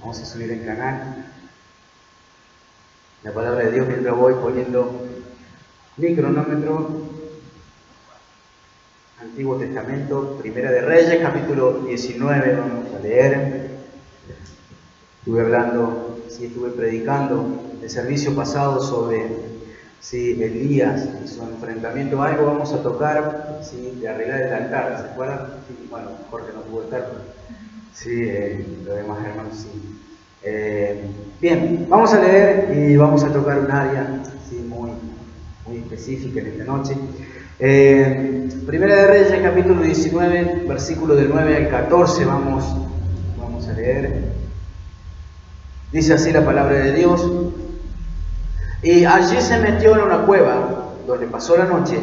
Vamos a subir el canal. La palabra de Dios, mientras voy poniendo mi cronómetro. Antiguo Testamento, Primera de Reyes, capítulo 19, vamos a leer. Estuve predicando el servicio pasado sobre Elías y su enfrentamiento a algo. Vamos a tocar de arreglar el altar, ¿se acuerdan? Sí, bueno, Jorge no pudo estar, pero los demás hermanos sí. Bien, vamos a leer y vamos a tocar un área muy específica en esta noche. Primera de Reyes, capítulo 19, versículo del 9 al 14, vamos a leer. Dice así la palabra de Dios: y allí se metió en una cueva, donde pasó la noche,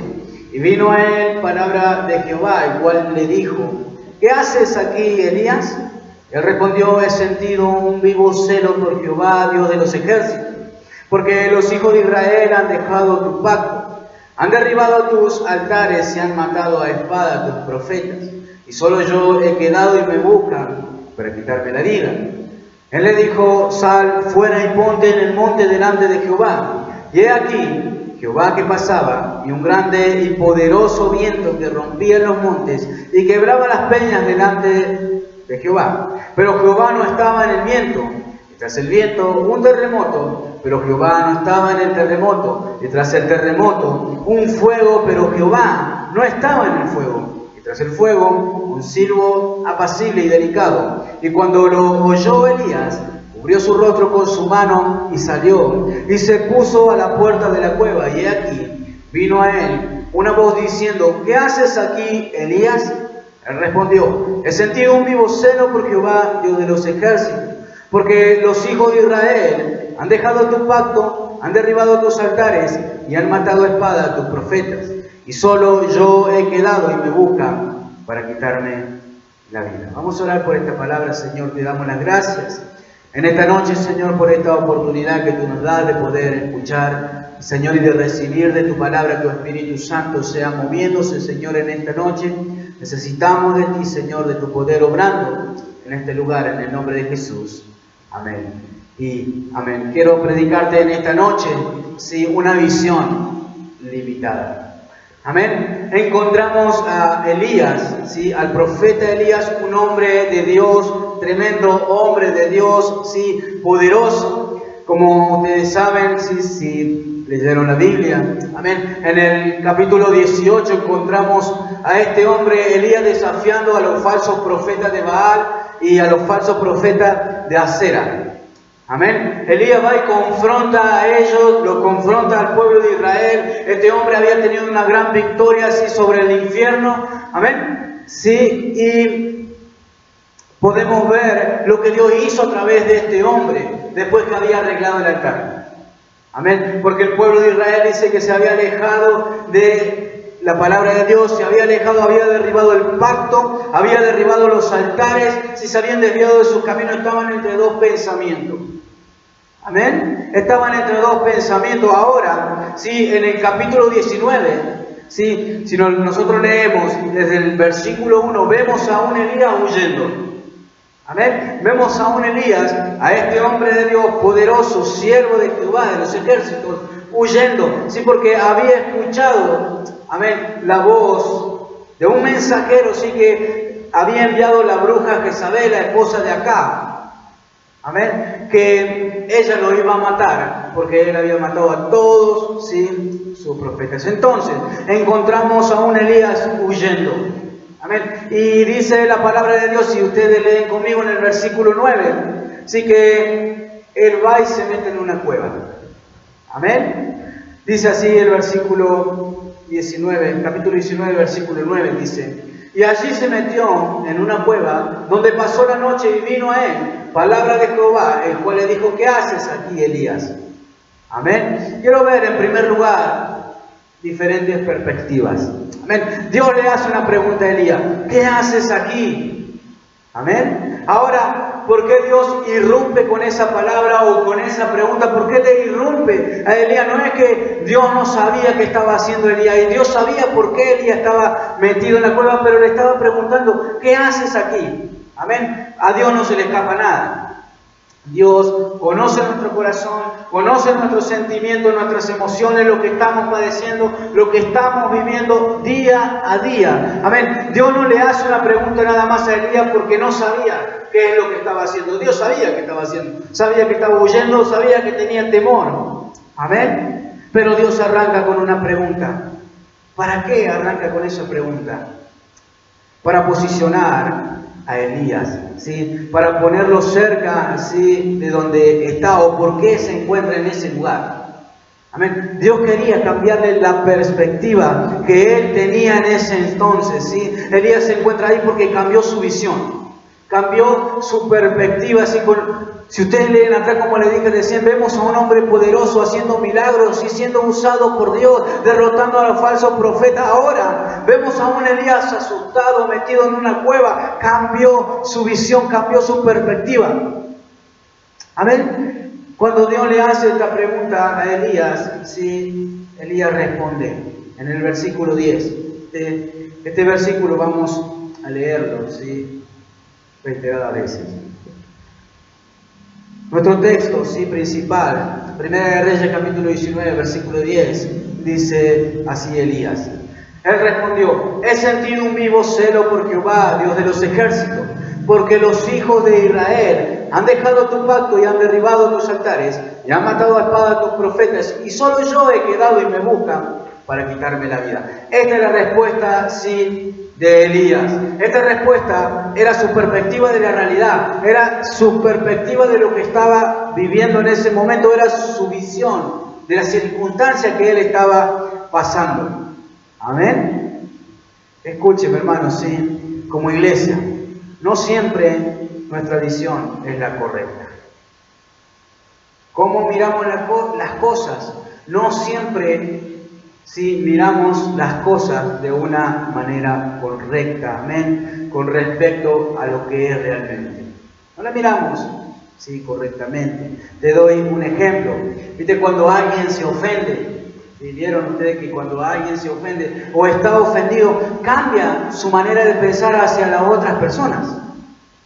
y vino a él palabra de Jehová, el cual le dijo: ¿qué haces aquí, Elías? Él respondió: he sentido un vivo celo por Jehová, Dios de los ejércitos, porque los hijos de Israel han dejado tu pacto, han derribado tus altares y han matado a espada a tus profetas, y solo yo he quedado y me buscan para quitarme la vida. Él le dijo: sal fuera y ponte en el monte delante de Jehová. Y he aquí Jehová que pasaba, y un grande y poderoso viento que rompía en los montes y quebraba las peñas delante de Jehová. Pero Jehová no estaba en el viento, y tras el viento un terremoto, pero Jehová no estaba en el terremoto, y tras el terremoto un fuego, pero Jehová no estaba en el fuego. Tras el fuego, un silbo apacible y delicado. Y cuando lo oyó Elías, cubrió su rostro con su mano y salió, y se puso a la puerta de la cueva. Y he aquí, vino a él una voz diciendo: ¿qué haces aquí, Elías? Él respondió: he sentido un vivo celo por Jehová, Dios de los ejércitos, porque los hijos de Israel han dejado tu pacto, han derribado tus altares y han matado a espada a tus profetas. Y solo yo he quedado y me buscan para quitarme la vida. Vamos a orar por esta palabra. Señor, te damos las gracias en esta noche, Señor, por esta oportunidad que tú nos das de poder escuchar, Señor, y de recibir de tu palabra. Tu Espíritu Santo sea moviéndose, Señor, en esta noche. Necesitamos de ti, Señor, de tu poder obrando en este lugar, en el nombre de Jesús. Amén y amén. Quiero predicarte en esta noche, una visión limitada. Amén. Encontramos a Elías, al profeta Elías, un hombre de Dios, tremendo hombre de Dios, poderoso. Como ustedes saben, si leyeron la Biblia, amén. En el capítulo 18 encontramos a este hombre, Elías, desafiando a los falsos profetas de Baal y a los falsos profetas de Acera. Amén. Elías va y confronta a ellos, lo confronta al pueblo de Israel. Este hombre había tenido una gran victoria sobre el infierno. Amén. Y podemos ver lo que Dios hizo a través de este hombre después que había arreglado el altar. Amén. Porque el pueblo de Israel dice que se había alejado de la palabra de Dios, se había alejado, había derribado el pacto, había derribado los altares, se habían desviado de sus caminos, estaban entre dos pensamientos. Amén. Estaban entre dos pensamientos. Ahora, en el capítulo 19, si nosotros leemos desde el versículo 1, vemos a un Elías huyendo. Amén. Vemos a un Elías, a este hombre de Dios, poderoso, siervo de Jehová, de los ejércitos, huyendo. Porque había escuchado, amén, la voz de un mensajero, que había enviado la bruja Jezabel, la esposa de Acab. Amén. Que ella lo iba a matar, porque él había matado a todos, sus profetas. Entonces, encontramos a un Elías huyendo. Amén. Y dice la palabra de Dios, si ustedes leen conmigo en el versículo 9, que él va y se mete en una cueva. Amén. Dice así el versículo 19, capítulo 19, versículo 9, dice: y allí se metió en una cueva, donde pasó la noche, y vino a él palabra de Jehová, el cual le dijo: ¿qué haces aquí, Elías? Amén. Quiero ver en primer lugar diferentes perspectivas. Amén. Dios le hace una pregunta a Elías: ¿qué haces aquí? Amén. Ahora, ¿por qué Dios irrumpe con esa palabra o con esa pregunta? ¿Por qué le irrumpe a Elías? No es que Dios no sabía qué estaba haciendo Elías, y Dios sabía por qué Elías estaba metido en la cueva, pero le estaba preguntando: ¿qué haces aquí? Amén. A Dios no se le escapa nada. Dios conoce nuestro corazón, conoce nuestros sentimientos, nuestras emociones, lo que estamos padeciendo, lo que estamos viviendo día a día. Amén. Dios no le hace una pregunta nada más a Elías porque no sabía qué es lo que estaba haciendo. Dios sabía qué estaba haciendo. Sabía que estaba huyendo, sabía que tenía temor. Amén. Pero Dios arranca con una pregunta. ¿Para qué arranca con esa pregunta? Para posicionar a Elías, ¿sí? Para ponerlo cerca, ¿sí?, de donde está o por qué se encuentra en ese lugar. Amén. Dios quería cambiarle la perspectiva que él tenía en ese entonces, ¿sí? Elías se encuentra ahí porque cambió su visión, cambió su perspectiva. ¿Sí? Si ustedes leen atrás, como le dije recién, vemos a un hombre poderoso haciendo milagros y siendo usado por Dios, derrotando a los falsos profetas. Ahora vemos a un Elías asustado, metido en una cueva. Cambió su visión, cambió su perspectiva. Amén. Cuando Dios le hace esta pregunta a Elías, ¿sí?, Elías responde en el versículo 10. Este versículo vamos a leerlo, ¿sí?, reiteradas veces. Nuestro texto, sí, principal, Primera de Reyes, capítulo 19, versículo 10, dice así Elías. Él respondió: he sentido un vivo celo por Jehová, Dios de los ejércitos, porque los hijos de Israel han dejado tu pacto y han derribado tus altares y han matado a espada a tus profetas, y solo yo he quedado y me buscan para quitarme la vida. Esta es la respuesta, sí, de Elías. Esta respuesta era su perspectiva de la realidad, era su perspectiva de lo que estaba viviendo en ese momento, era su visión de la circunstancia que él estaba pasando. Amén. Escúcheme, hermanos, sí, como iglesia, no siempre nuestra visión es la correcta. ¿Cómo miramos las cosas? No siempre si miramos las cosas de una manera correcta, amén, con respecto a lo que es realmente. No la miramos, sí, correctamente. Te doy un ejemplo. ¿Viste cuando alguien se ofende? ¿Sí? ¿Vieron ustedes que cuando alguien se ofende o está ofendido, cambia su manera de pensar hacia las otras personas?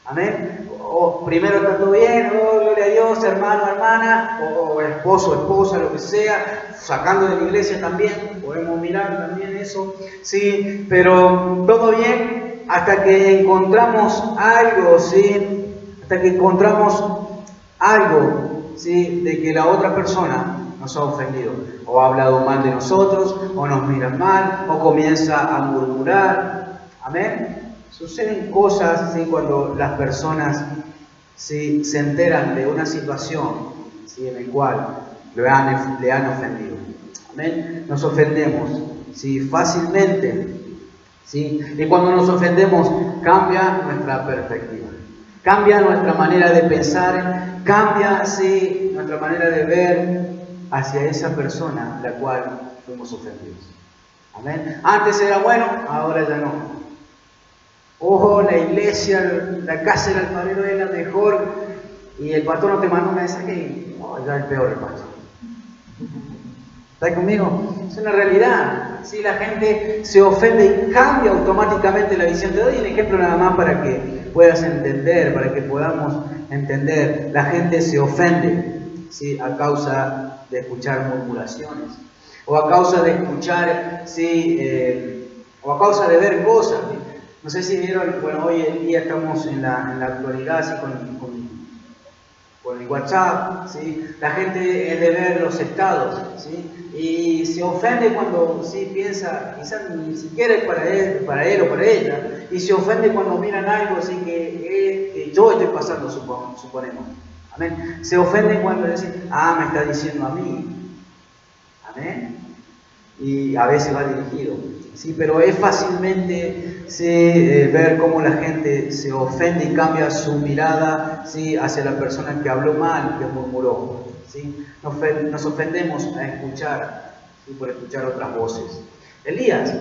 Amén. O primero está todo bien, oh, gloria a Dios, hermano, hermana, o esposo, esposa, lo que sea, sacando de la iglesia también, podemos mirar también eso, sí, pero todo bien hasta que encontramos algo, sí, hasta que encontramos algo, sí, de que la otra persona nos ha ofendido, o ha hablado mal de nosotros, o nos mira mal, o comienza a murmurar, amén. Suceden cosas, ¿sí?, cuando las personas, ¿sí?, se enteran de una situación, ¿sí?, en la cual le han ofendido. Amén. Nos ofendemos, ¿sí?, fácilmente, ¿sí? Y cuando nos ofendemos, cambia nuestra perspectiva, cambia nuestra manera de pensar, cambia, ¿sí?, nuestra manera de ver hacia esa persona la cual fuimos ofendidos. Amén. Antes era bueno, ahora ya no. Ojo, la iglesia, la casa del alfarero es la mejor y el pastor no te manda un mensaje y ya es peor el pastor. ¿Estás conmigo? Es una realidad. Si la gente se ofende y cambia automáticamente la visión. Te doy un ejemplo nada más para que puedas entender, para que podamos entender. La gente se ofende, ¿sí?, a causa de escuchar murmuraciones o a causa de escuchar, ¿sí?, o a causa de ver cosas. No sé si vieron, bueno, hoy en día estamos en la actualidad, ¿sí?, con el WhatsApp, ¿sí? La gente es de ver los estados, ¿sí?, y se ofende cuando, ¿sí?, piensa, quizás ni siquiera es para él o para ella, y se ofende cuando miran algo así que yo estoy pasando, suponemos. Amén. Se ofende cuando dicen, me está diciendo a mí. Amén. Y a veces va dirigido. Sí, pero es fácilmente, sí, ver cómo la gente se ofende y cambia su mirada, sí, hacia la persona que habló mal, que murmuró. ¿Sí? Nos ofendemos a escuchar, ¿sí?, por escuchar otras voces. Elías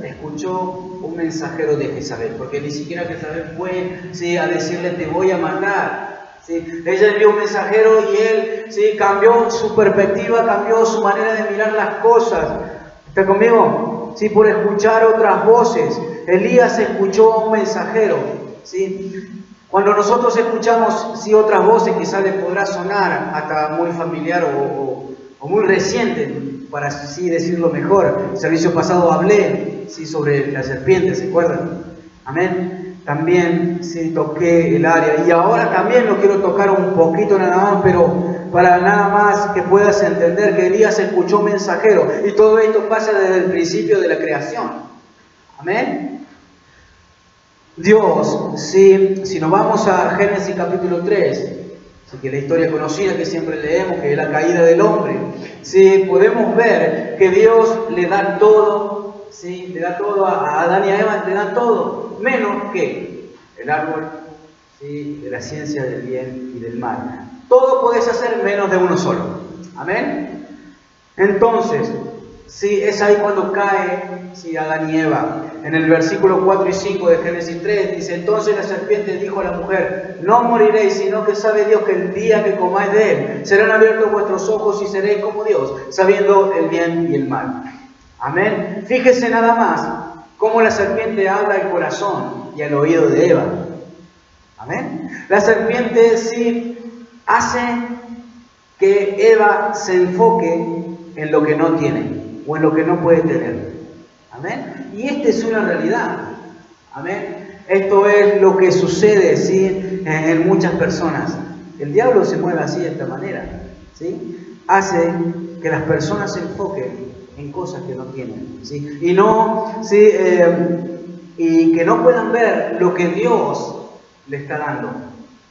escuchó un mensajero de Jezabel, porque ni siquiera Jezabel fue, ¿sí?, a decirle te voy a matar. ¿Sí? Ella envió un mensajero y él, ¿sí?, cambió su perspectiva, cambió su manera de mirar las cosas. ¿Está conmigo? Sí, por escuchar otras voces. Elías escuchó a un mensajero, ¿sí? Cuando nosotros escuchamos otras voces, quizás le podrá sonar hasta muy familiar o muy reciente, para así decirlo mejor. El servicio pasado hablé sobre la serpiente, ¿se acuerdan? Amén. También toqué el área, y ahora también lo quiero tocar un poquito nada más, pero para nada más que puedas entender que Elías escuchó mensajero, y todo esto pasa desde el principio de la creación. Amén. Dios, si nos vamos a Génesis capítulo 3, así que la historia conocida que siempre leemos, que es la caída del hombre, podemos ver que Dios le da todo, le da todo a Adán y a Eva, le da todo, menos que el árbol de la ciencia del bien y del mal. Todo podés hacer menos de uno solo. Amén. Entonces, es ahí cuando cae Adán y Eva. En el versículo 4 y 5 de Génesis 3 dice: entonces la serpiente dijo a la mujer: no moriréis, sino que sabe Dios que el día que comáis de él, serán abiertos vuestros ojos y seréis como Dios, sabiendo el bien y el mal. Amén. Fíjese nada más cómo la serpiente habla al corazón y al oído de Eva. Amén. La serpiente hace que Eva se enfoque en lo que no tiene o en lo que no puede tener. Amén. Y esta es una realidad. Amén. Esto es lo que sucede en muchas personas. El diablo se mueve así, de esta manera. Hace que las personas se enfoquen en cosas que no tienen. Y que no puedan ver lo que Dios le está dando.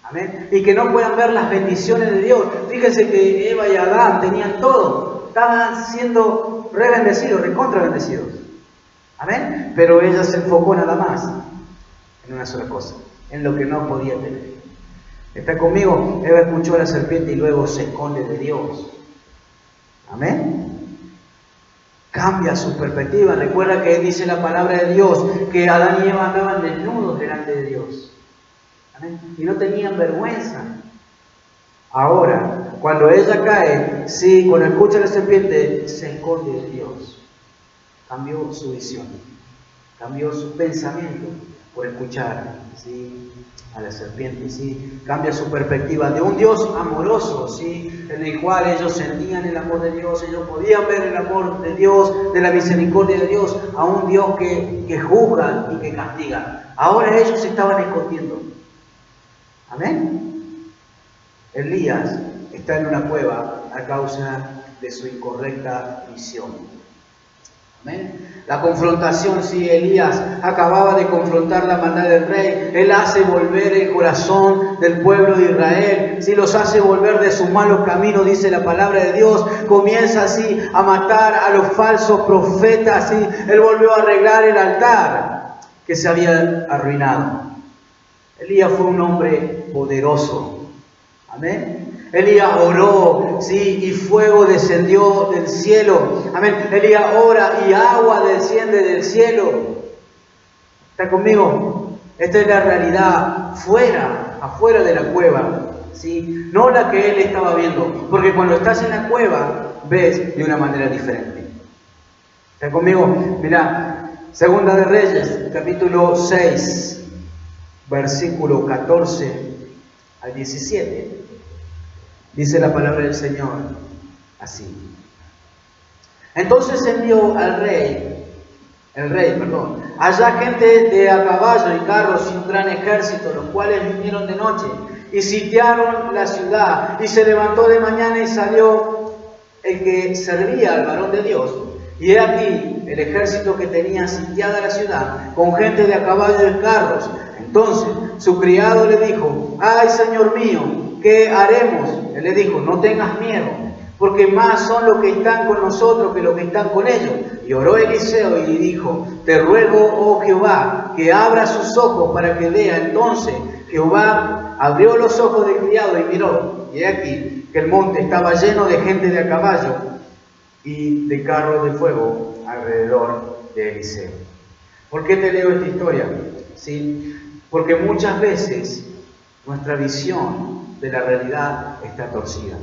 Amén. Y que no puedan ver las bendiciones de Dios. Fíjense que Eva y Adán tenían todo. Estaban siendo re bendecidos, recontra bendecidos. Amén. Pero ella se enfocó nada más en una sola cosa, en lo que no podía tener. ¿Está conmigo? Eva escuchó a la serpiente y luego se esconde de Dios. Amén. Cambia su perspectiva. Recuerda que dice la palabra de Dios que Adán y Eva andaban desnudos delante de Dios. Amén. Y no tenían vergüenza. Ahora, cuando ella cae, cuando escucha a la serpiente, se esconde de Dios. Cambió su visión, cambió su pensamiento por escuchar a la serpiente. Cambia su perspectiva de un Dios amoroso, en el cual ellos sentían el amor de Dios, ellos podían ver el amor de Dios, de la misericordia de Dios, a un Dios que juzga y que castiga. Ahora ellos se estaban escondiendo. Amén. Elías está en una cueva a causa de su incorrecta visión. Amén. La confrontación, Elías acababa de confrontar la maldad del rey. Él hace volver el corazón del pueblo de Israel, los hace volver de sus malos caminos, dice la palabra de Dios. Comienza a matar a los falsos profetas. Él volvió a arreglar el altar que se había arruinado. Elías fue un hombre poderoso. Amén. Elías oró, y fuego descendió del cielo. Amén. Elías ora y agua desciende del cielo. ¿Está conmigo? Esta es la realidad afuera de la cueva, no la que él estaba viendo, porque cuando estás en la cueva ves de una manera diferente. ¿Está conmigo? Mirá, Segunda de Reyes, capítulo 6, versículo 14 al 17. Dice la palabra del Señor así: entonces envió allá gente de a caballo y carros y un gran ejército, los cuales vinieron de noche y sitiaron la ciudad. Y se levantó de mañana y salió el que servía al varón de Dios. Y he aquí el ejército que tenía sitiada la ciudad, con gente de a caballo y carros. Entonces su criado le dijo: ay, señor mío, ¿qué haremos? Él le dijo: no tengas miedo, porque más son los que están con nosotros que los que están con ellos. Y oró Eliseo y dijo: te ruego, oh Jehová, que abra sus ojos para que vea. Entonces Jehová abrió los ojos del criado y miró, y he aquí que el monte estaba lleno de gente de a caballo y de carros de fuego alrededor de Eliseo. ¿Por qué te leo esta historia? Porque muchas veces nuestra visión de la realidad está torcida.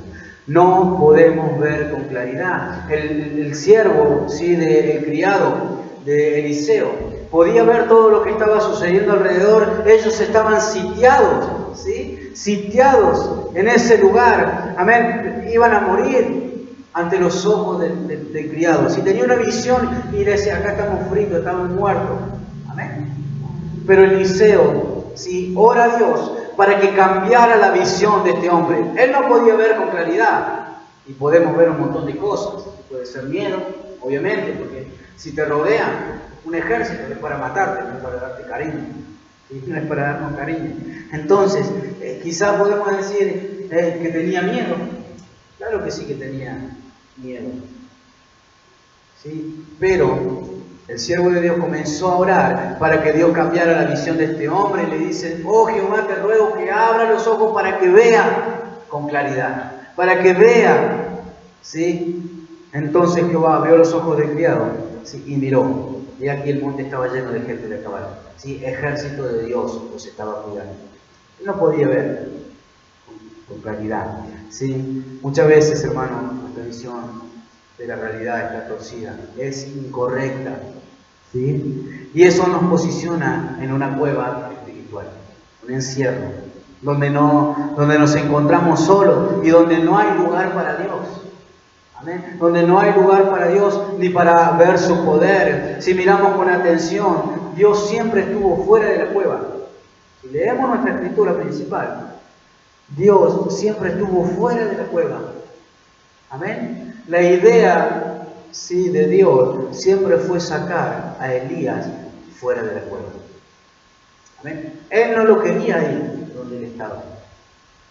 No podemos ver con claridad. El siervo, del criado, de Eliseo. Podía ver todo lo que estaba sucediendo alrededor. Ellos estaban sitiados, ¿sí? Sitiados en ese lugar. Amén. Iban a morir ante los ojos del criado. Si tenía una visión y decía, acá estamos fritos, estamos muertos. Amén. Pero Eliseo, sí, ora a Dios para que cambiara la visión de este hombre. Él no podía ver con claridad. Y podemos ver un montón de cosas. Puede ser miedo, obviamente, porque si te rodean un ejército es para matarte, no es para darte cariño. ¿Sí? No es para darnos cariño. Entonces, quizás podemos decir que tenía miedo. Claro que sí que tenía miedo. ¿Sí? Pero el siervo de Dios comenzó a orar para que Dios cambiara la visión de este hombre y le dice, oh Jehová, te ruego que abra los ojos para que vea con claridad. Para que vea, ¿sí? Entonces Jehová abrió los ojos del criado, ¿sí? Y miró, y aquí el monte estaba lleno de gente de caballo, ¿sí? Ejército de Dios los estaba cuidando. Él no podía ver con claridad, ¿sí? Muchas veces, hermano, nuestra visión de la realidad está torcida, es incorrecta, ¿sí? Y eso nos posiciona en una cueva espiritual, un encierro, donde nos encontramos solos y donde no hay lugar para Dios. Amén. Donde no hay lugar para Dios ni para ver su poder. Si miramos con atención, Dios siempre estuvo fuera de la cueva. Si leemos nuestra escritura principal, Dios siempre estuvo fuera de la cueva. Amén. La idea, sí, de Dios siempre fue sacar a Elías fuera de la cueva. Amén. Él no lo quería ahí donde él estaba.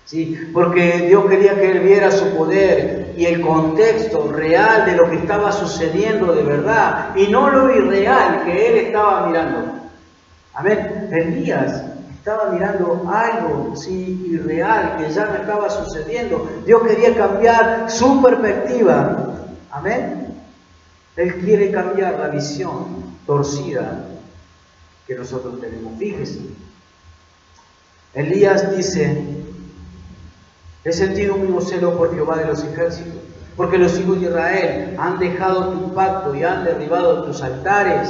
¿Sí? Porque Dios quería que él viera su poder y el contexto real de lo que estaba sucediendo de verdad y no lo irreal que él estaba mirando. Amén. Elías estaba mirando algo, sí, irreal que ya no estaba sucediendo. Dios quería cambiar su perspectiva. Amén. Él quiere cambiar la visión torcida que nosotros tenemos. Fíjese. Elías dice, he sentido un vivo celo por Jehová de los ejércitos, porque los hijos de Israel han dejado tu pacto y han derribado tus altares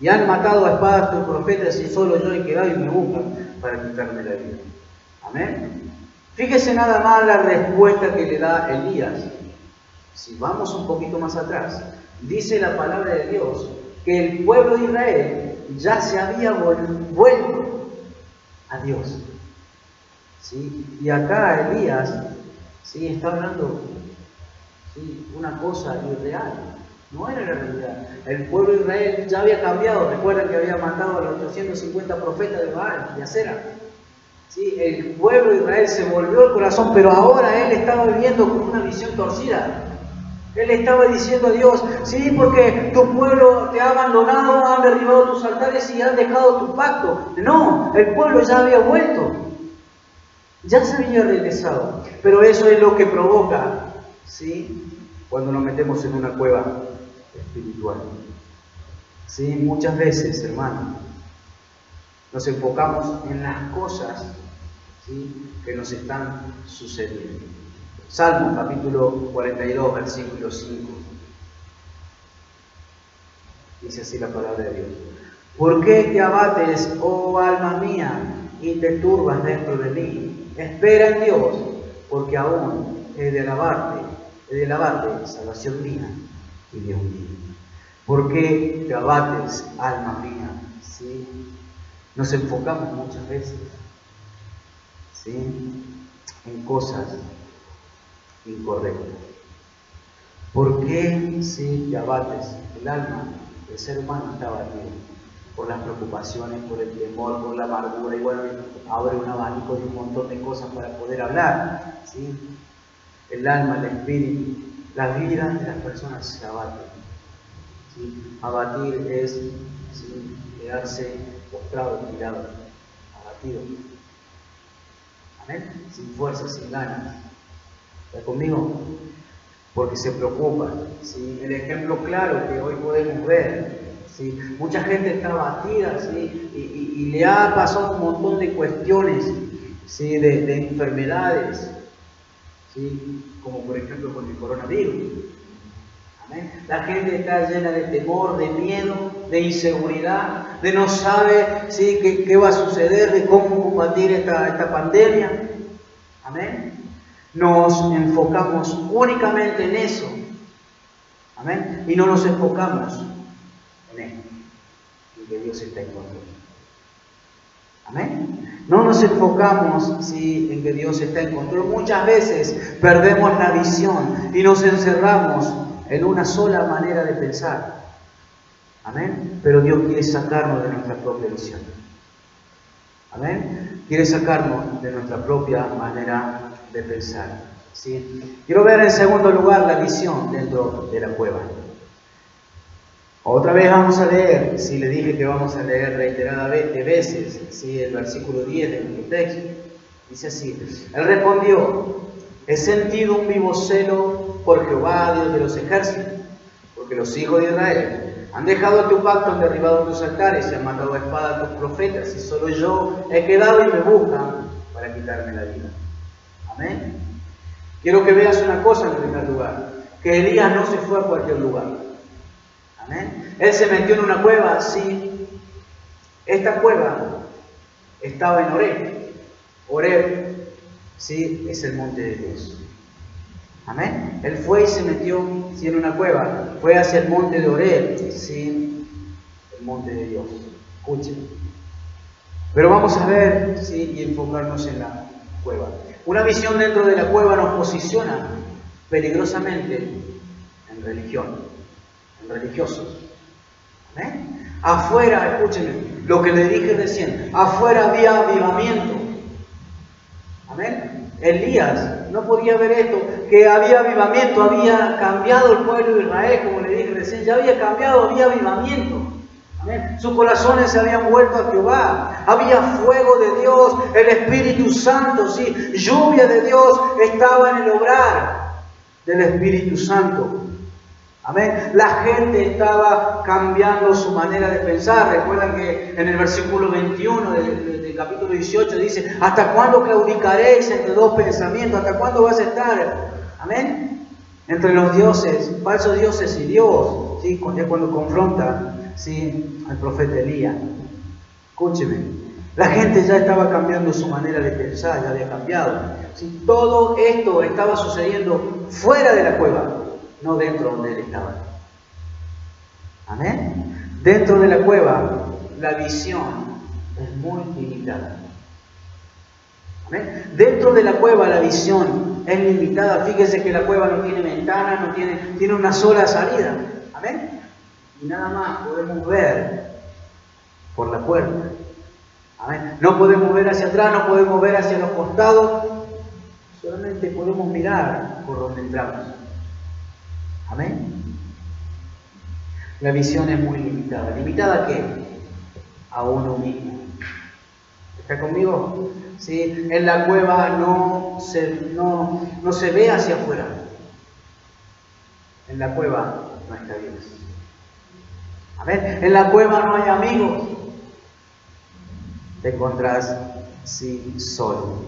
y han matado a espadas tus profetas y solo yo he quedado y me buscan para quitarme la vida. Amén. Fíjese nada más la respuesta que le da Elías. Si vamos un poquito más atrás, dice la palabra de Dios que el pueblo de Israel ya se había vuelto a Dios. ¿Sí? Y acá Elías, ¿sí?, está hablando, ¿sí?, una cosa irreal. No era la realidad. El pueblo de Israel ya había cambiado. Recuerdan que había matado a los 850 profetas de Baal, de Acera. ¿Sí? El pueblo de Israel se volvió el corazón, pero ahora él estaba viviendo con una visión torcida. Él estaba diciendo a Dios, sí, porque tu pueblo te ha abandonado, han derribado tus altares y han dejado tu pacto. No, el pueblo ya había vuelto. Ya se había regresado. Pero eso es lo que provoca, ¿sí?, cuando nos metemos en una cueva espiritual. ¿Sí? Muchas veces, hermano, nos enfocamos en las cosas, ¿sí?, que nos están sucediendo. Salmo capítulo 42, versículo 5. Dice así la palabra de Dios. ¿Por qué te abates, oh alma mía, y te turbas dentro de mí? Espera en Dios, porque aún he de alabarte, salvación mía y Dios mío. ¿Por qué te abates, alma mía? ¿Sí? Nos enfocamos muchas veces, ¿sí?, en cosas incorrectas. ¿Por qué, sí, te abates? El alma, el ser humano está abatido por las preocupaciones, por el temor, por la amargura, y bueno, abre un abanico de un montón de cosas para poder hablar, ¿sí? El alma, el espíritu, la vida de las personas se abaten, ¿sí? Abatir es, ¿sí?, quedarse postrado, tirado, abatido. Amén. Sin fuerza, sin ganas. ¿Está conmigo? Porque se preocupa, ¿sí? El ejemplo claro que hoy podemos ver, ¿sí?, mucha gente está abatida, ¿sí?, y le ha pasado un montón de cuestiones, ¿sí?, de enfermedades, ¿sí?, como por ejemplo con el coronavirus. ¿Amén? La gente está llena de temor, de miedo, de inseguridad, de no sabe, ¿sí?, qué va a suceder, de cómo combatir esta pandemia. Amén. Nos enfocamos únicamente en eso. Amén. Y no nos enfocamos en esto, en que Dios está en control. Amén. No nos enfocamos, sí, en que Dios está en control. Muchas veces perdemos la visión y nos encerramos en una sola manera de pensar. Amén. Pero Dios quiere sacarnos de nuestra propia visión. Amén. Quiere sacarnos de nuestra propia manera de pensar. ¿Sí? Quiero ver en segundo lugar la visión dentro de la cueva. Otra vez vamos a leer, si le dije que vamos a leer reiteradamente veces, ¿sí?, el versículo 10 de nuestro texto. Dice así: Él respondió: he sentido un vivo celo por Jehová, Dios de los ejércitos, porque los hijos de Israel han dejado tu pacto, han derribado tus altares, se han matado a espada a tus profetas, y solo yo he quedado y me buscan para quitarme la vida. Amén. Quiero que veas una cosa en primer lugar, que Elías no se fue a cualquier lugar. Amén. Él se metió en una cueva, sí. Esta cueva estaba en Horeb. Horeb, sí, es el monte de Dios. Amén. Él fue y se metió, sí, en una cueva. Fue hacia el monte de Horeb, sí, el monte de Dios. Escuchen. Pero vamos a ver, sí, y enfocarnos en la cueva. Una visión dentro de la cueva nos posiciona peligrosamente en religión, en religiosos. ¿Amén? Afuera, escúchenme, lo que le dije recién, afuera había avivamiento. Amén. Elías no podía ver esto, que había avivamiento, había cambiado el pueblo de Israel, como le dije recién, ya había cambiado, había avivamiento. Amén. Sus corazones se habían vuelto a Jehová, había fuego de Dios, el Espíritu Santo, sí, lluvia de Dios estaba en el obrar del Espíritu Santo. Amén. La gente estaba cambiando su manera de pensar. Recuerdan que en el versículo 21 del capítulo 18 dice: ¿hasta cuándo claudicaréis entre dos pensamientos? ¿Hasta cuándo vas a estar? Amén. Entre los dioses, falsos dioses y Dios. ¿Sí? Es cuando confronta, ¿sí?, al profeta Elías. Escúcheme. La gente ya estaba cambiando su manera de pensar, ya había cambiado. ¿Sí? Todo esto estaba sucediendo fuera de la cueva, no dentro donde él estaba. Amén. Dentro de la cueva, la visión es muy limitada. Amén. Dentro de la cueva, la visión es limitada. Fíjese que la cueva no tiene ventana, no tiene una sola salida. Amén. Y nada más podemos ver por la puerta. Amén. No podemos ver hacia atrás, no podemos ver hacia los costados. Solamente podemos mirar por donde entramos. Amén. La visión es muy limitada. ¿Limitada a qué? A uno mismo. ¿Está conmigo? ¿Sí? En la cueva no se ve hacia afuera. En la cueva no está Dios. Amén. En la cueva no hay amigos. Te encontrás, sí, solo.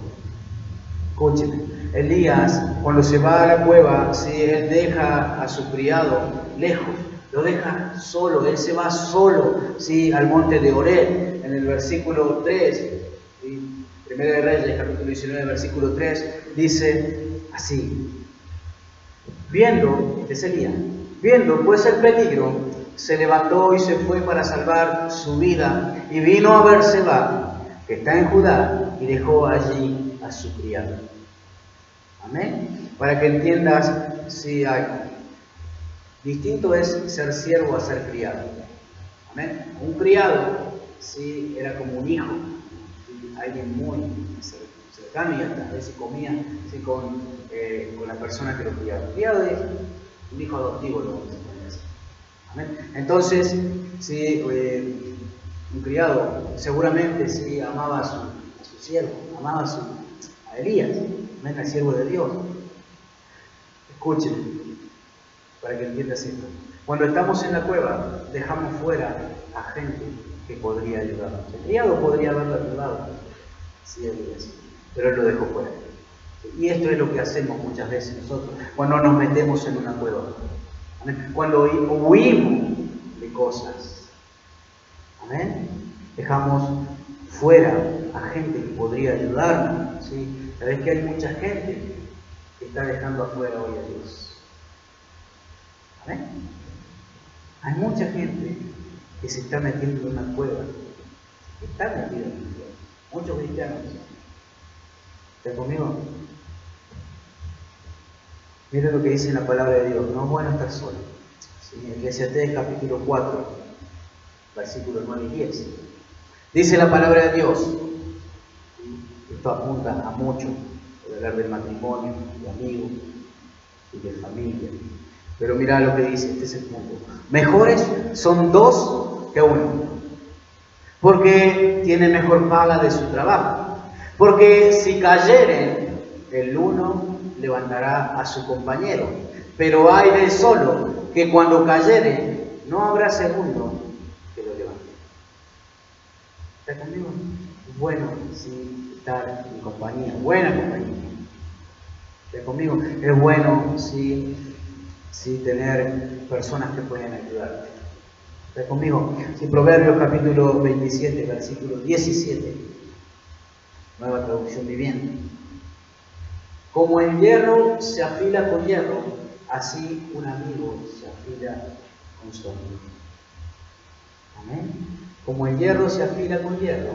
Escúcheme. Elías, cuando se va a la cueva, sí, él deja a su criado lejos, lo deja solo, él se va solo, sí, al monte de Horeb. En el versículo 3, ¿sí? Primera de Reyes, capítulo 19, versículo 3, dice así: viendo, es Elías, viendo pues el peligro, se levantó y se fue para salvar su vida, y vino a Berseba, que está en Judá, y dejó allí a su criado. Amén. Para que entiendas, si hay distinto es ser siervo a ser criado. Amén. Un criado, sí, era como un hijo, ¿sí? Alguien muy cercano, y hasta a veces comía, ¿sí?, con la persona que lo criaba. El criado es un hijo adoptivo, lo vamos a poner así. Amén. Entonces, sí, un criado seguramente, sí, amaba a su siervo, amaba a Elías, amén, al siervo de Dios. Escuchen, para que entiendas esto. Cuando estamos en la cueva, dejamos fuera a gente que podría ayudarnos. El criado podría haberlo ayudado, sí, Elías, pero él lo dejó fuera. Y esto es lo que hacemos muchas veces nosotros, cuando nos metemos en una cueva. Amén. Cuando huimos de cosas. Amén. Dejamos fuera a gente que podría ayudarnos. ¿Sí? Sabes que hay mucha gente que está dejando afuera hoy a Dios. Amén. Hay mucha gente que se está metiendo en una cueva. Está metido en una cueva. Muchos cristianos. ¿Están conmigo? Miren lo que dice en la palabra de Dios. No es bueno estar solo. ¿Sí? Eclesiastés capítulo 4, versículos 9 y 10. Dice la palabra de Dios. Esto apunta a mucho. Voy a hablar del matrimonio, de amigos y de familia. Pero mira lo que dice, este es el punto. Mejores son dos que uno. Porque tiene mejor paga de su trabajo. Porque si cayeren, el uno levantará a su compañero. Pero hay del solo, que cuando cayere, no habrá segundo que lo levante. ¿Está conmigo? Bueno, sí, estar en compañía, buena compañía. ¿Está conmigo? Es bueno, sí, tener personas que pueden ayudarte. ¿Está conmigo? Sí, Proverbios capítulo 27, versículo 17. Nueva traducción viviente. Como el hierro se afila con hierro, así un amigo se afila con su amigo. Amén. Como el hierro se afila con hierro,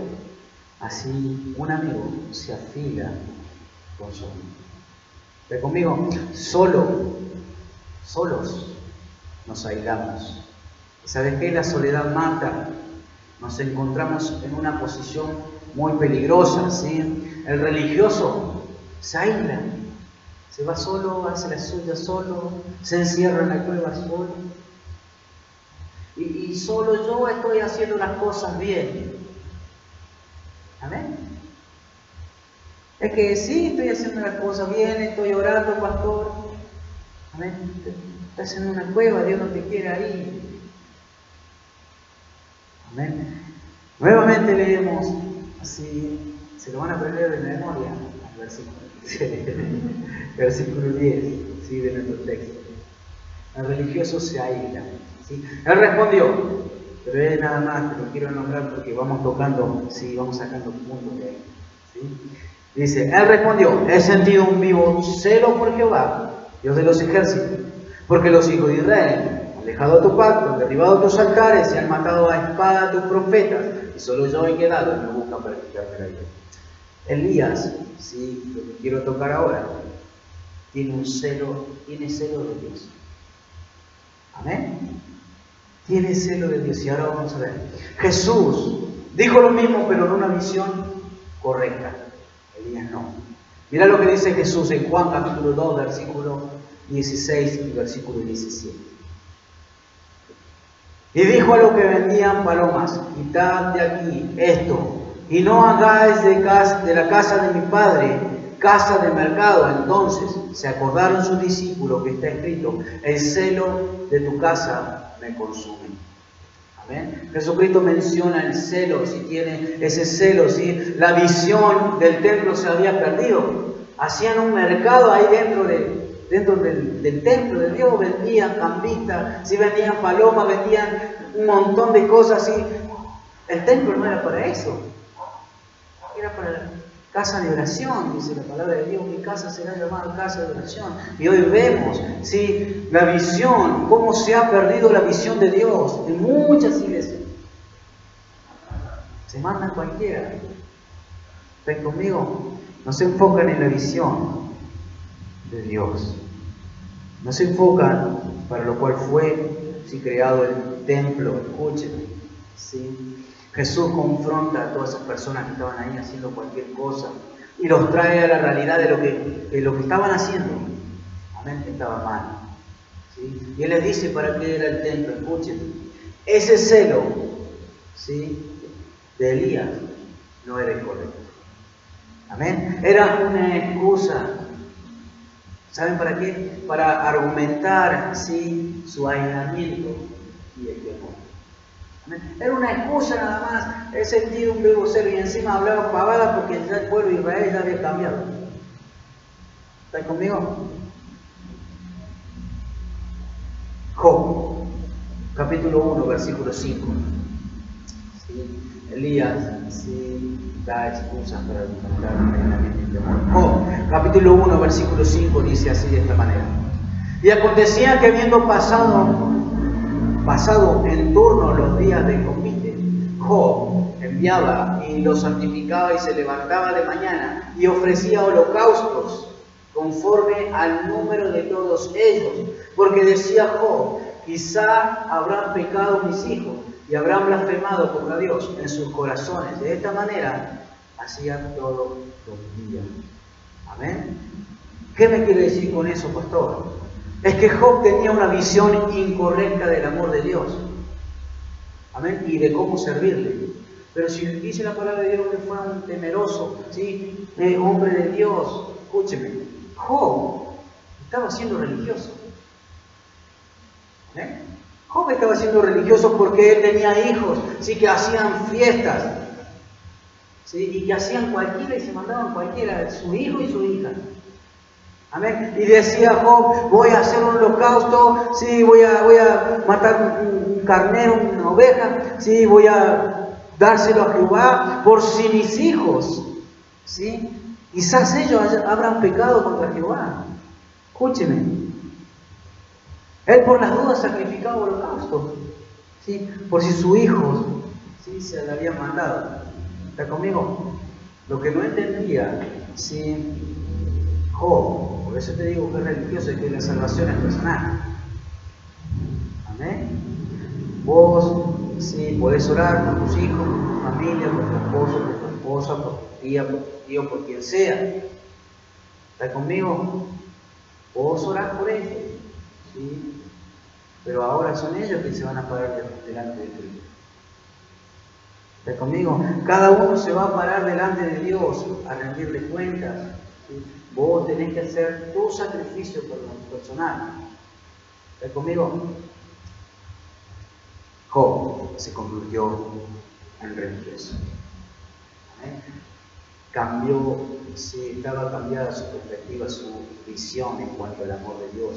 así un amigo se afila con su amigo. ¿Está conmigo? Solos nos aislamos. ¿Y sabes qué? La soledad mata. Nos encontramos en una posición muy peligrosa, ¿sí? El religioso se aísla, se va solo, hace la suya solo, se encierra en la cueva solo. Y solo yo estoy haciendo las cosas bien. Amén. Es que sí, estoy haciendo las cosas bien, estoy orando, pastor. Amén. Estás en una cueva, Dios no te quiere ahí. Amén. Nuevamente leemos así, se lo van a aprender de memoria al versículo 10, ¿sí? De nuestro texto. El religioso se aísla, ¿sí? Él respondió, pero es nada más, te lo quiero nombrar porque vamos tocando, ¿sí? Vamos sacando puntos de ahí, ¿sí? Dice, él respondió, he sentido un vivo celo por Jehová, Dios de los ejércitos, porque los hijos de Israel han dejado tu pacto, han derribado tus altares y han matado a espada a tus profetas, y solo yo he quedado y me buscan para quitarme la vida. Elías, sí, lo que quiero tocar ahora, tiene celo de Dios. Amén. Tiene celo de Dios. Y ahora vamos a ver. Jesús dijo lo mismo, pero en una visión correcta. Elías no. Mira lo que dice Jesús en Juan capítulo 2, versículo 16 y versículo 17. Y dijo a los que vendían palomas, quitad de aquí esto, y no hagáis de la casa de mi padre casa de mercado. Entonces se acordaron sus discípulos que está escrito, el celo de tu casa me consume. Amén. Jesucristo menciona el celo, si tiene ese celo, si la visión del templo se había perdido. Hacían un mercado ahí dentro del templo de Dios, vendían campistas, si vendían palomas, vendían un montón de cosas así. El templo no era para eso, era para la casa de oración, dice la palabra de Dios, mi casa será llamada casa de oración. Y hoy vemos, ¿sí? La visión, cómo se ha perdido la visión de Dios en muchas iglesias. Se mandan cualquiera. ¿Están conmigo? No se enfocan en la visión de Dios. No se enfocan para lo cual fue creado el templo. Escúchenme, ¿sí? Jesús confronta a todas esas personas que estaban ahí haciendo cualquier cosa y los trae a la realidad de lo que estaban haciendo. Amén, que estaba mal, ¿sí? Y Él les dice para qué era el templo. Escúchenme, ese celo, ¿sí?, de Elías no era incorrecto. Amén, era una excusa. ¿Saben para qué? Para argumentar, ¿sí?, su aislamiento y el temor. Era una excusa nada más. He sentido un vivo celo y encima hablaba pavada porque ya el pueblo de Israel ya había cambiado. ¿Están conmigo? Job, capítulo 1, versículo 5. ¿Sí? ¿sí? Elías sí da excusas para enfrentar plenamente el temor. Job, capítulo 1, versículo 5 dice así de esta manera. Y acontecía que habiendo pasado en turno los días del convite, Job enviaba y los santificaba y se levantaba de mañana y ofrecía holocaustos conforme al número de todos ellos, porque decía Job, quizá habrán pecado mis hijos y habrán blasfemado contra Dios en sus corazones. De esta manera hacía todos los días. Amén. ¿Qué me quiere decir con eso, pastor? Es que Job tenía una visión incorrecta del amor de Dios. Amén. Y de cómo servirle. Pero si dice la palabra de Dios que fue un temeroso, ¿sí? Hombre de Dios, escúcheme, Job estaba siendo religioso. ¿Eh? Job estaba siendo religioso porque él tenía hijos, ¿sí? Que hacían fiestas, ¿sí? Y que hacían cualquiera y se mandaban cualquiera, su hijo y su hija. Amén. Y decía Job, voy a hacer un holocausto, sí, voy a matar un carnero, una oveja, sí, voy a dárselo a Jehová por si mis hijos, ¿sí? Quizás ellos habrán pecado contra Jehová. Escúcheme. Él por las dudas sacrificaba holocausto, ¿sí? Por si sus hijos, ¿sí? Se le habían mandado. ¿Está conmigo? Lo que no entendía, ¿sí? Job, por eso te digo que es religioso y que la salvación es personal. Amén. Vos, sí, podés orar por tus hijos, por tu familia, por tu esposo, por tu esposa, por tu tía, por tu tío, por quien sea. ¿Está conmigo? Vos orás por ellos, ¿sí? Pero ahora son ellos que se van a parar delante de Cristo. ¿Está conmigo? Cada uno se va a parar delante de Dios a rendirle cuentas, ¿sí? Vos tenés que hacer tu sacrificio personal. ¿Está conmigo? Job se convirtió en religioso. Cambió, sí, estaba cambiada su perspectiva, su visión en cuanto al amor de Dios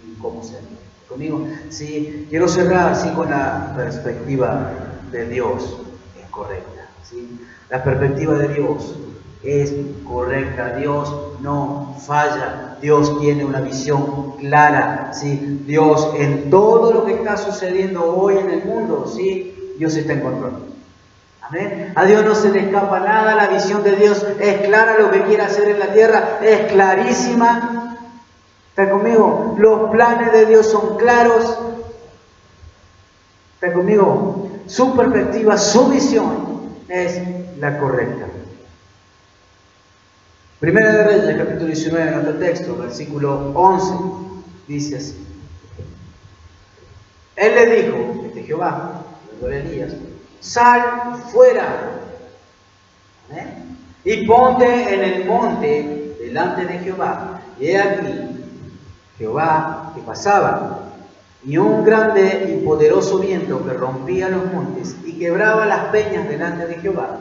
y cómo ser. Conmigo, sí, quiero cerrar sí, con la perspectiva de Dios, es correcta. ¿Sí? La perspectiva de Dios es correcta, Dios no falla, Dios tiene una visión clara, ¿sí? Dios en todo lo que está sucediendo hoy en el mundo, ¿sí? Dios está en control. Amén. A Dios no se le escapa nada, la visión de Dios es clara, lo que quiere hacer en la tierra es clarísima. ¿Está conmigo? Los planes de Dios son claros. ¿Está conmigo? Su perspectiva, su visión es la correcta. Primera de Reyes, capítulo 19, en nuestro texto, versículo 11, dice así. Él le dijo, Jehová, le Elías, sal fuera, ¿eh? Y ponte en el monte delante de Jehová. Y he aquí, Jehová que pasaba, y un grande y poderoso viento que rompía los montes y quebraba las peñas delante de Jehová.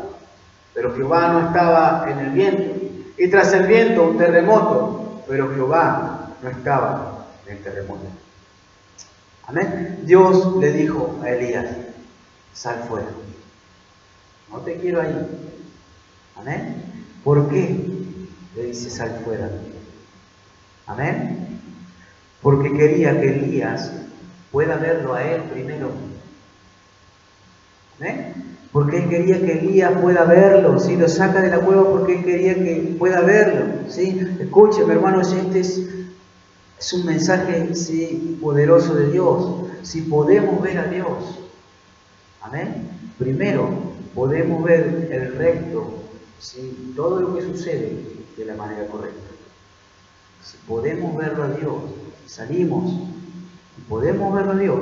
Pero Jehová no estaba en el viento. Y tras el viento un terremoto, pero Jehová no estaba en el terremoto. Amén. Dios le dijo a Elías, sal fuera. No te quiero ahí. Amén. ¿Por qué le dice sal fuera? Amén. Porque quería que Elías pueda verlo a él primero. Amén. Porque él quería que Elías pueda verlo, ¿sí? Lo saca de la cueva porque él quería que pueda verlo, ¿sí? Escúcheme, hermanos, este es un mensaje, ¿sí? Poderoso de Dios. Si podemos ver a Dios, amén, primero podemos ver el resto, ¿sí? Todo lo que sucede de la manera correcta. Si podemos verlo a Dios, si salimos y podemos verlo a Dios,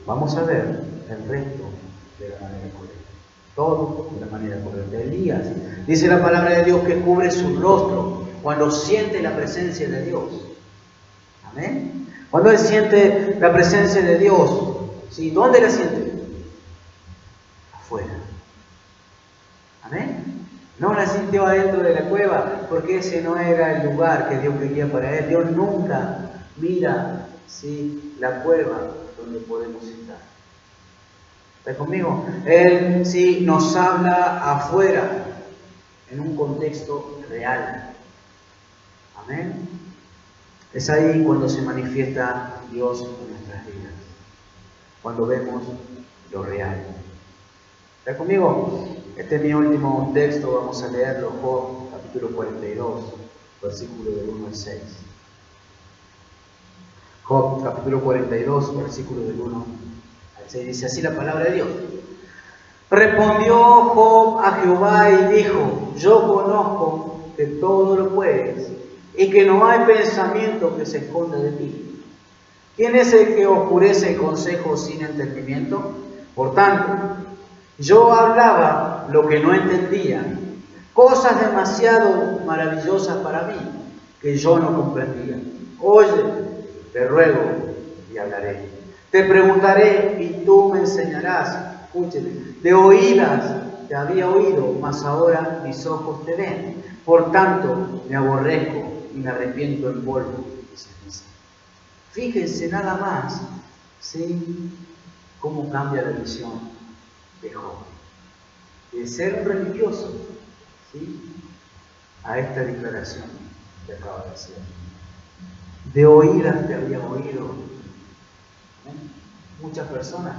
vamos a ver el resto de la manera correcta. Todo de la manera correcta. Elías, dice la palabra de Dios, que cubre su rostro cuando siente la presencia de Dios. Amén. Cuando él siente la presencia de Dios, ¿sí? ¿Dónde la siente? Afuera. Amén. No la sintió adentro de la cueva, porque ese no era el lugar que Dios quería para él. Dios nunca mira, ¿sí? La cueva donde podemos estar. ¿Está conmigo? Él sí nos habla afuera, en un contexto real. Amén. Es ahí cuando se manifiesta Dios en nuestras vidas, cuando vemos lo real. ¿Está conmigo? Este es mi último texto, vamos a leerlo, Job, capítulo 42, versículo del 1 al 6. Job, capítulo 42, versículo del 1 al 6, dice así la palabra de Dios. Respondió Job a Jehová y dijo: yo conozco que todo lo puedes y que no hay pensamiento que se esconda de ti. ¿Quién es el que oscurece el consejo sin entendimiento? Por tanto, yo hablaba lo que no entendía, cosas demasiado maravillosas para mí que yo no comprendía. Oye, te ruego y hablaré. Te preguntaré y tú me enseñarás. Escúcheme, de oídas te había oído, mas ahora mis ojos te ven. Por tanto, me aborrezco y me arrepiento en polvo y ceniza. Fíjense nada más, ¿sí?, cómo cambia la visión de Job. De ser religioso, ¿sí?, a esta declaración que acaba de hacer. De oídas te había oído. Muchas personas,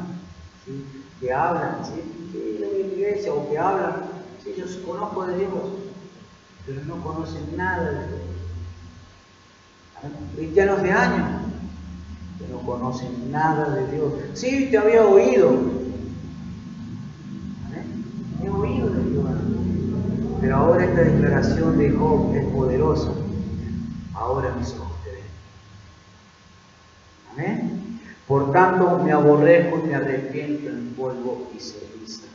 ¿sí?, que hablan, ¿sí?, que yo voy a la iglesia, o que hablan, ¿sí?, yo conozco de Dios, pero no conocen nada de Dios. Cristianos de años que no conocen nada de Dios. Sí, te había oído. He oído de Dios. Pero ahora esta declaración de Job es poderosa. Ahora mis ojos te ven. Amén. Por tanto, me aborrezco y me arrepiento en polvo y ceniza.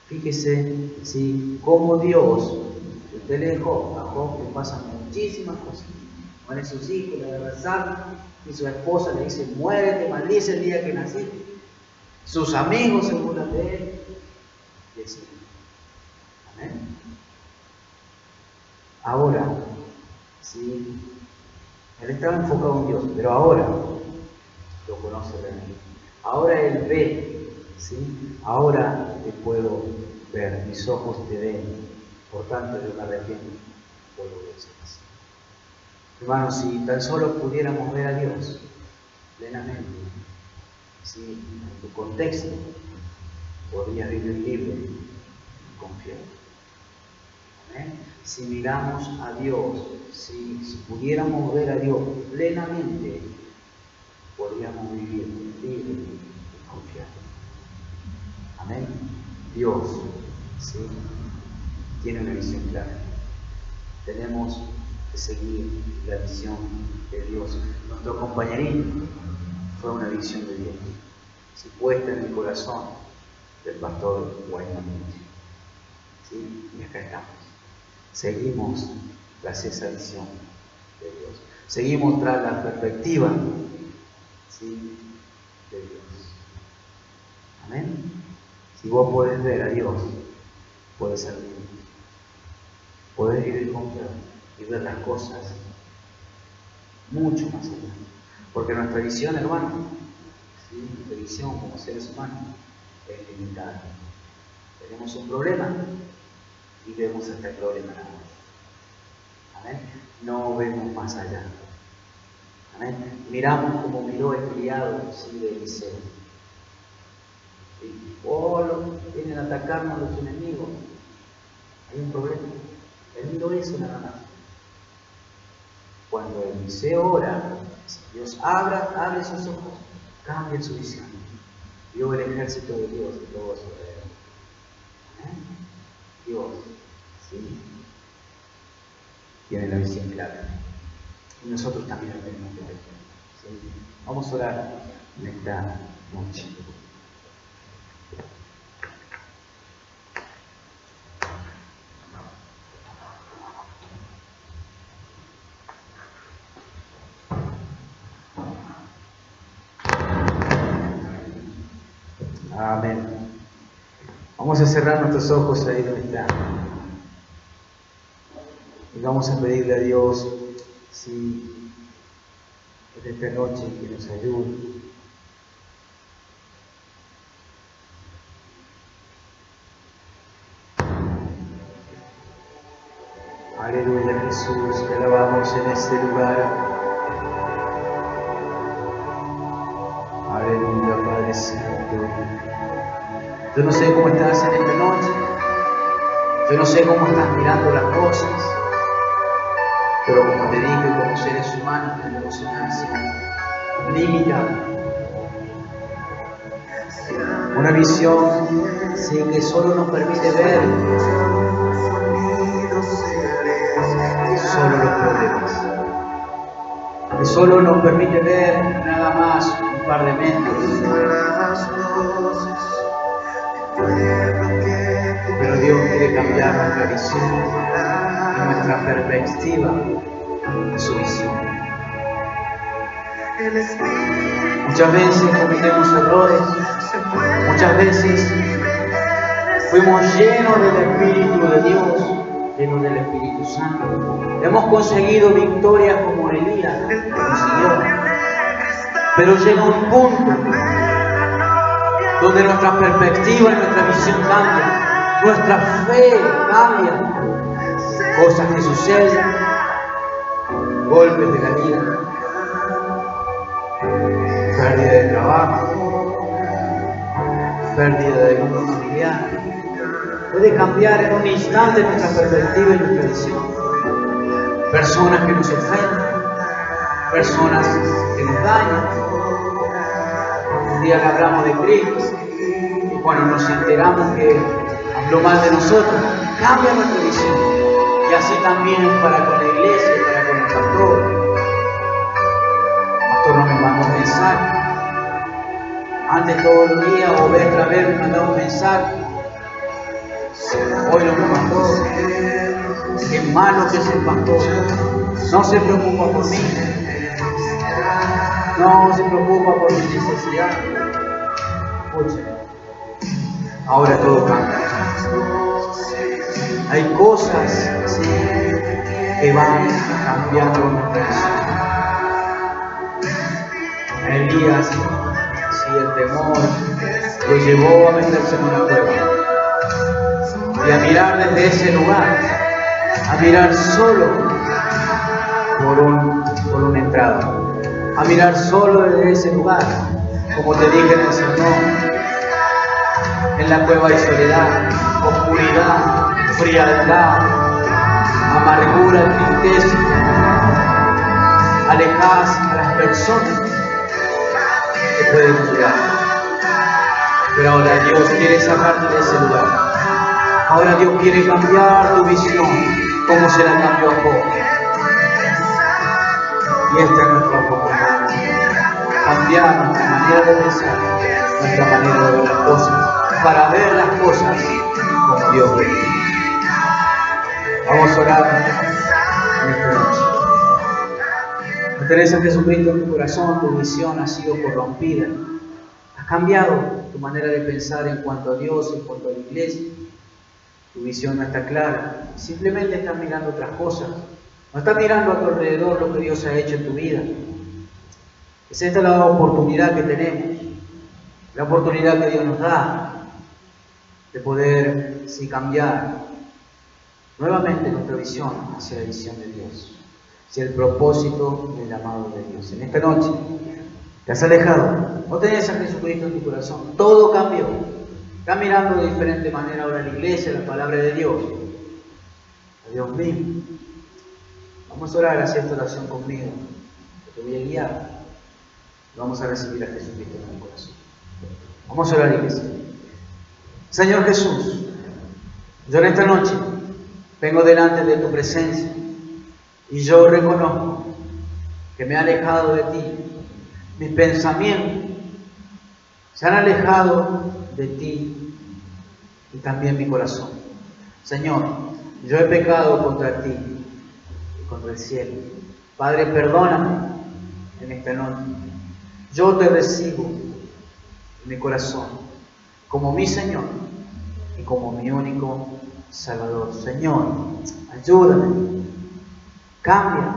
Fíjese, ¿sí?, cómo Dios, usted lee Job, a Job le pasan muchísimas cosas. Mueren sus hijos, le abrazaron, y su esposa le dice: muérete, maldice el día que naciste. Sus amigos se burlan de él. Y así. Amén. Ahora, sí, él estaba enfocado en Dios, pero ahora lo conoce realmente. Ahora él ve, ¿sí? Ahora te puedo ver, mis ojos te ven, por tanto yo me arrepiento, vuelvo a decir así. Hermanos, si tan solo pudiéramos ver a Dios plenamente, ¿sí?, en tu contexto, podrías vivir libre y confiado. ¿Amén? Si miramos a Dios, si pudiéramos ver a Dios plenamente, podríamos vivir libre y confiado. Amén. Dios, ¿sí?, tiene una visión clara. Tenemos que seguir la visión de Dios. Nuestro compañerismo fue una visión de Dios, ¿sí?, puesta en el corazón del pastor Guayman. ¿Sí? Y acá estamos. Seguimos tras esa visión de Dios. Seguimos tras la perspectiva, ¿sí?, de Dios. Amén. Si vos podés ver a Dios, podés ser libre. Podés vivir confiado y ver las cosas mucho más allá. Porque nuestra visión, hermano, ¿sí?, nuestra visión como seres humanos es limitada. Tenemos un problema y vemos hasta el problema nada más. Amén. No vemos más allá. Amén. Miramos como miró el criado, ¿sí?, de Eliseo. ¿Sí? Vienen a atacarnos los enemigos. Hay un problema. Él miró eso nada más. Cuando Eliseo ora, Dios abre sus ojos, cambia su visión. Vio el ejército de Dios y todo su alrededor. Amén. Dios, ¿sí?, tiene la visión clara. Y nosotros también lo tenemos que ver. ¿Sí? Vamos a orar en esta noche. Amén. Vamos a cerrar nuestros ojos ahí donde está. Y vamos a pedirle a Dios, sí, en esta noche, que nos ayude. Aleluya, Jesús, te alabamos en este lugar. Aleluya, Padre Santo. Yo no sé cómo estás en esta noche. Yo no sé cómo estás mirando las cosas. Pero como te dije, como seres humanos tenemos una visión limitada. Una visión que solo nos permite ver solo los problemas. Que solo nos permite ver nada más un par de metros. Pero Dios quiere cambiar nuestra visión y nuestra perspectiva de su visión. Muchas veces cometemos errores, muchas veces fuimos llenos del Espíritu de Dios, llenos del Espíritu Santo. Hemos conseguido victorias como Elías consiguió, pero llega un punto donde nuestra perspectiva y nuestra visión cambia, nuestra fe cambia, cosas que suceden, golpes de la vida, pérdida de trabajo, pérdida de algún familiar. Puede cambiar en un instante nuestra perspectiva y nuestra visión. Personas que nos ofenden, personas que nos dañan. Un día le hablamos de Cristo y cuando nos enteramos que habló mal de nosotros, cambia nuestra visión. Y así también para con la iglesia, para con el pastor. El pastor no me mandó un mensaje. Antes todos los días o vez tras vez me mandaba un mensaje. Hoy no me mandó. Qué malo que es el pastor. No se preocupa por mí. No se preocupa por mi necesidad. Escuchen. Ahora todo cambia. Hay cosas que van cambiando nuestra visión. Elías, el temor lo llevó a meterse en una cueva y a mirar desde ese lugar, a mirar solo por una entrada, a mirar solo desde ese lugar, como te dije en el sermón. En la cueva hay soledad, oscuridad, frialdad, amargura, tristeza, alejadas a las personas que pueden ayudar. Pero ahora Dios quiere sacarte de ese lugar. Ahora Dios quiere cambiar tu visión como se la cambió a Job. Y esta es nuestra oportunidad. Cambiar nuestra manera de pensar, nuestra manera de ver las cosas, para ver las cosas como Dios ve. Vamos a orar en esta noche. No tenés a Jesucristo en tu corazón, tu visión ha sido corrompida. Has cambiado tu manera de pensar en cuanto a Dios, en cuanto a la iglesia. Tu visión no está clara. Simplemente estás mirando otras cosas. No estás mirando a tu alrededor lo que Dios ha hecho en tu vida. Es esta la oportunidad que tenemos. La oportunidad que Dios nos da de poder, sí, cambiar nuevamente nuestra visión hacia la visión de Dios, hacia el propósito del amado de Dios. En esta noche te has alejado, no tenés a Jesucristo en tu corazón, todo cambió. Estás mirando de diferente manera ahora la iglesia, la palabra de Dios, a Dios mismo. Vamos a orar, hacer esta oración conmigo, te voy a guiar. Vamos a recibir a Jesucristo en el corazón. Vamos a orar, iglesia. Señor Jesús, yo en esta noche vengo delante de tu presencia y yo reconozco que me he alejado de ti. Mis pensamientos se han alejado de ti y también mi corazón. Señor, yo he pecado contra ti y contra el cielo. Padre, perdóname en esta noche. Yo te recibo en mi corazón como mi Señor y como mi único Salvador. Señor, ayúdame, cambia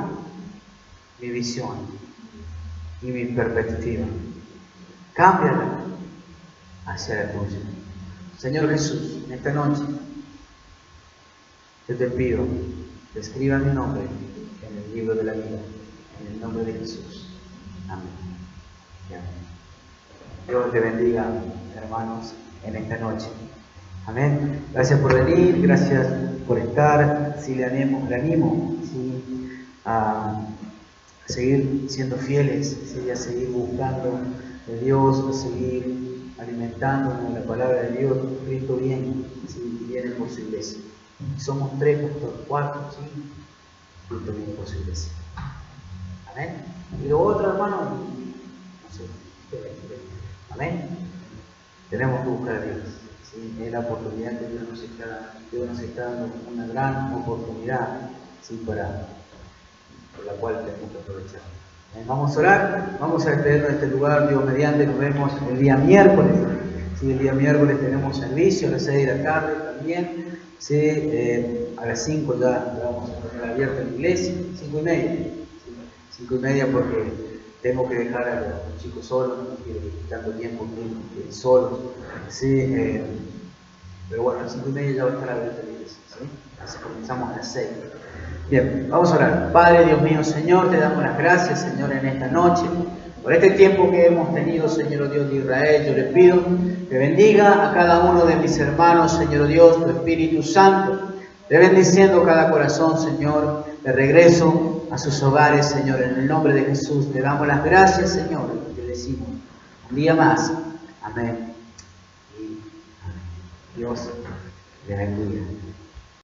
mi visión y mi perspectiva. Cámbiala hacia la tuya. Señor Jesús, en esta noche yo te pido escriba mi nombre en el libro de la vida, en el nombre de Jesús. Amén. Amén. Dios te bendiga, hermanos, en esta noche. Amén. Gracias por venir, gracias por estar. Sí, le animo ¿sí? A seguir siendo fieles, ¿sí? A seguir buscando de Dios, a seguir alimentándonos de la palabra de Dios. Cristo viene, ¿sí? Viene por su iglesia. Somos 3, pastor, 4, ¿sí? Cristo viene por su iglesia. Amén. Y lo otro, hermano, no sé. Amén. Tenemos que buscar a Dios. ¿Sí? Es la oportunidad que Dios nos está dando, una gran oportunidad, ¿sí? Por la cual tenemos que aprovechar. Vamos a orar, vamos a despedirnos de este lugar. Dios mediante, nos vemos el día miércoles. ¿Sí? El día miércoles tenemos servicio a las 6 de la tarde también. ¿Sí? A las 5 ya vamos a tener abierta la iglesia, 5:30. 5:30 porque tengo que dejar a los chicos solos, no quiero tanto tiempo solos. ¿Sí? Pero bueno, a las 5:30 ya va a estar abierta la iglesia. ¿Sí? Así comenzamos a las 6. Bien, vamos a orar. Padre, Dios mío, Señor, te damos las gracias, Señor, en esta noche, por este tiempo que hemos tenido, Señor Dios de Israel. Yo les pido que bendiga a cada uno de mis hermanos, Señor Dios, tu Espíritu Santo, de bendiciendo cada corazón, Señor, de regreso a sus hogares, Señor, en el nombre de Jesús. Te damos las gracias, Señor, y te decimos un día más. Amén. Y amén. Dios le bendiga.